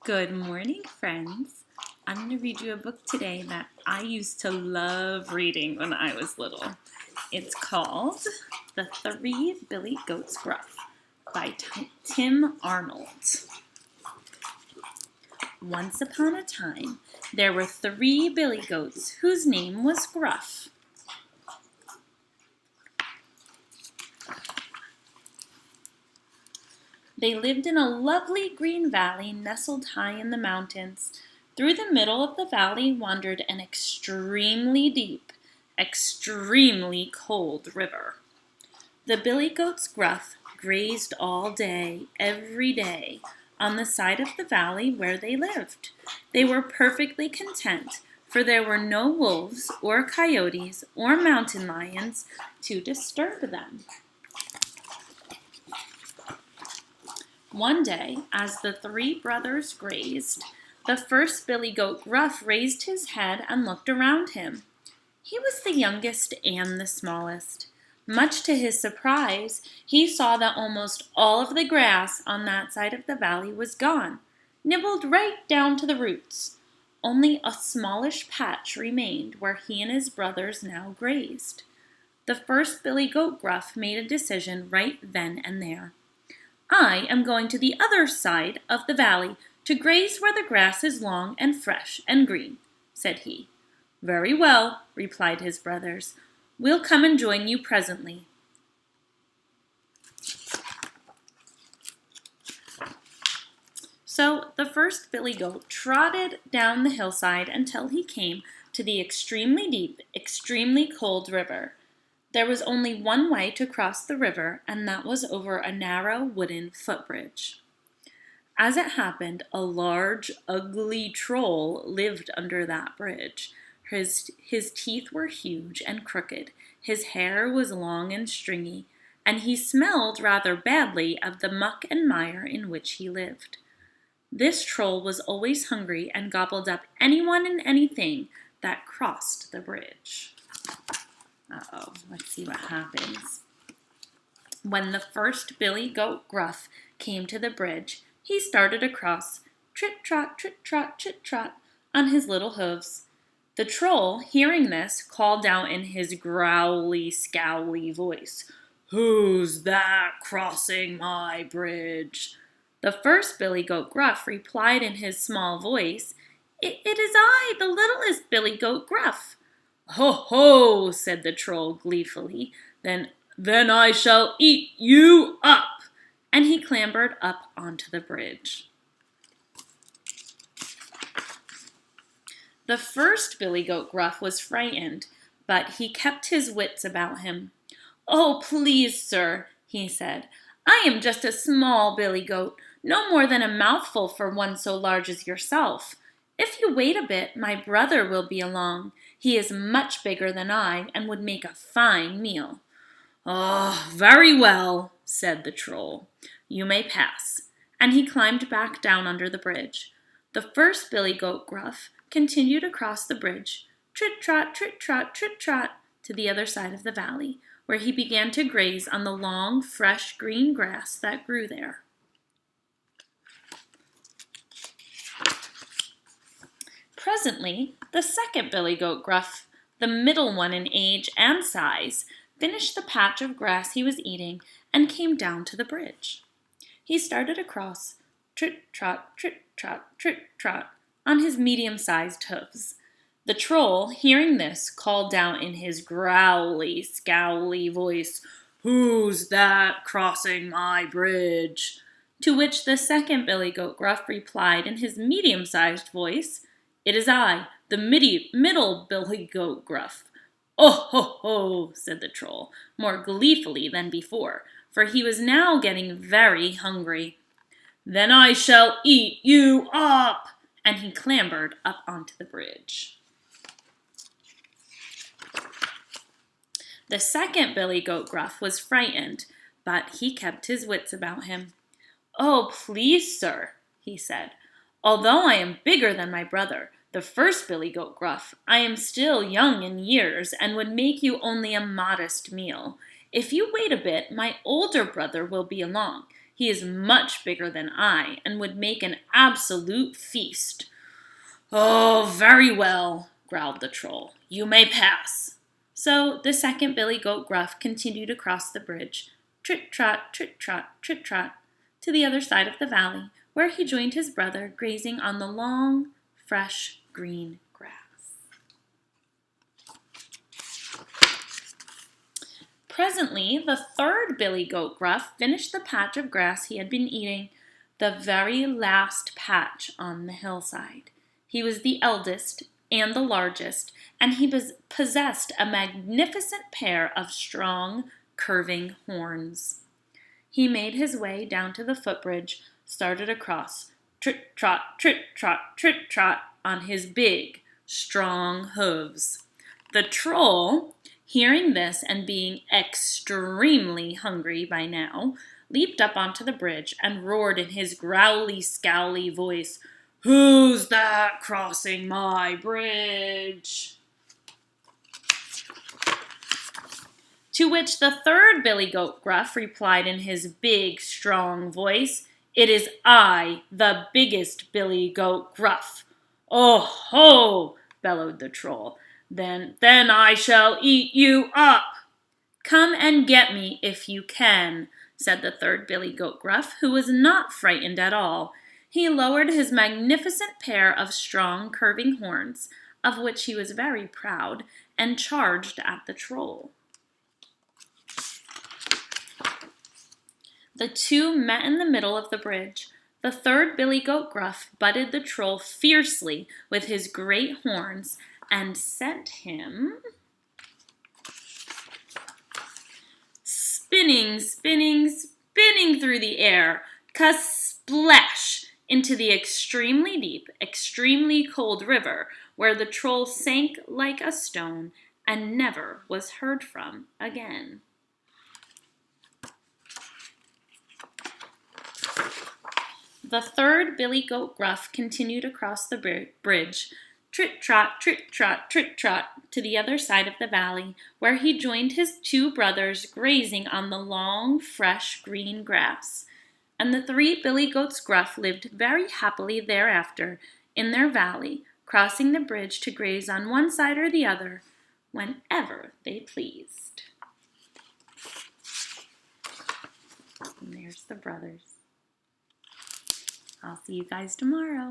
Good morning, friends. I'm going to read you a book today that I used to love reading when I was little. It's called The Three Billy Goats Gruff by Tim Arnold. Once upon a time, there were three billy goats whose name was Gruff. They lived in a lovely green valley nestled high in the mountains. Through the middle of the valley wandered an extremely deep, extremely cold river. The billy goats Gruff grazed all day, every day, on the side of the valley where they lived. They were perfectly content, for there were no wolves or coyotes or mountain lions to disturb them. One day, as the three brothers grazed, the first billy goat Gruff raised his head and looked around him. He was the youngest and the smallest. Much to his surprise, he saw that almost all of the grass on that side of the valley was gone, nibbled right down to the roots. Only a smallish patch remained where he and his brothers now grazed. The first billy goat Gruff made a decision right then and there. I am going to the other side of the valley to graze where the grass is long and fresh and green, said he. Very well, replied his brothers. We'll come and join you presently. So the first billy goat trotted down the hillside until he came to the extremely deep, extremely cold river. There was only one way to cross the river, and that was over a narrow wooden footbridge. As it happened, a large, ugly troll lived under that bridge. His teeth were huge and crooked, his hair was long and stringy, and he smelled rather badly of the muck and mire in which he lived. This troll was always hungry and gobbled up anyone and anything that crossed the bridge. Let's see what happens. When the first billy goat Gruff came to the bridge, he started across, trit-trot, trit-trot, trit-trot, on his little hooves. The troll, hearing this, called out in his growly, scowly voice, "Who's that crossing my bridge?" The first billy goat Gruff replied in his small voice, It is I, the littlest billy goat Gruff." "Ho, ho," said the troll gleefully, then I shall eat you up." And he clambered up onto the bridge. The first billy goat Gruff was frightened, but he kept his wits about him. "Oh, please, sir," he said, "I am just a small billy goat, no more than a mouthful for one so large as yourself. If you wait a bit, my brother will be along. He is much bigger than I and would make a fine meal." "Oh, very well," said the troll. "You may pass." And he climbed back down under the bridge. The first billy goat Gruff continued across the bridge, trit-trot, trit-trot, trit-trot, to the other side of the valley, where he began to graze on the long, fresh, green grass that grew there. Presently, the second billy goat Gruff, the middle one in age and size, finished the patch of grass he was eating and came down to the bridge. He started across, trit-trot, trit-trot, trit-trot, on his medium-sized hooves. The troll, hearing this, called out in his growly, scowly voice, "Who's that crossing my bridge?" To which the second billy goat Gruff replied in his medium-sized voice, "It is I, the middle billy goat Gruff." "Oh, ho, ho," said the troll, more gleefully than before, for he was now getting very hungry. "Then I shall eat you up." And he clambered up onto the bridge. The second billy goat Gruff was frightened, but he kept his wits about him. "Oh, please, sir," he said, "although I am bigger than my brother, the first billy goat Gruff, I am still young in years and would make you only a modest meal. If you wait a bit, my older brother will be along. He is much bigger than I and would make an absolute feast." "Oh, very well," growled the troll. "You may pass." So the second billy goat Gruff continued across the bridge, trit-trot, trit-trot, trit-trot, to the other side of the valley, where he joined his brother grazing on the long, fresh, green grass. Presently, the third billy goat Gruff finished the patch of grass he had been eating, the very last patch on the hillside. He was the eldest and the largest, and he possessed a magnificent pair of strong, curving horns. He made his way down to the footbridge, started across, trit-trot, trit-trot, trit-trot, on his big, strong hooves. The troll, hearing this and being extremely hungry by now, leaped up onto the bridge and roared in his growly, scowly voice, "Who's that crossing my bridge?" To which the third billy goat Gruff replied in his big, strong voice, "It is I, the biggest billy goat Gruff." "Oh ho!" bellowed the troll. Then I shall eat you up." "Come and get me if you can," said the third billy goat Gruff, who was not frightened at all. He lowered his magnificent pair of strong, curving horns, of which he was very proud, and charged at the troll. The two met in the middle of the bridge. The third billy goat Gruff butted the troll fiercely with his great horns and sent him spinning, spinning, spinning through the air, ka-splash, into the extremely deep, extremely cold river, where the troll sank like a stone and never was heard from again. The third billy goat Gruff continued across the bridge, trit-trot, trit-trot, trit-trot, to the other side of the valley, where he joined his two brothers grazing on the long, fresh, green grass. And the three billy goats Gruff lived very happily thereafter in their valley, crossing the bridge to graze on one side or the other whenever they pleased. And there's the brothers. I'll see you guys tomorrow.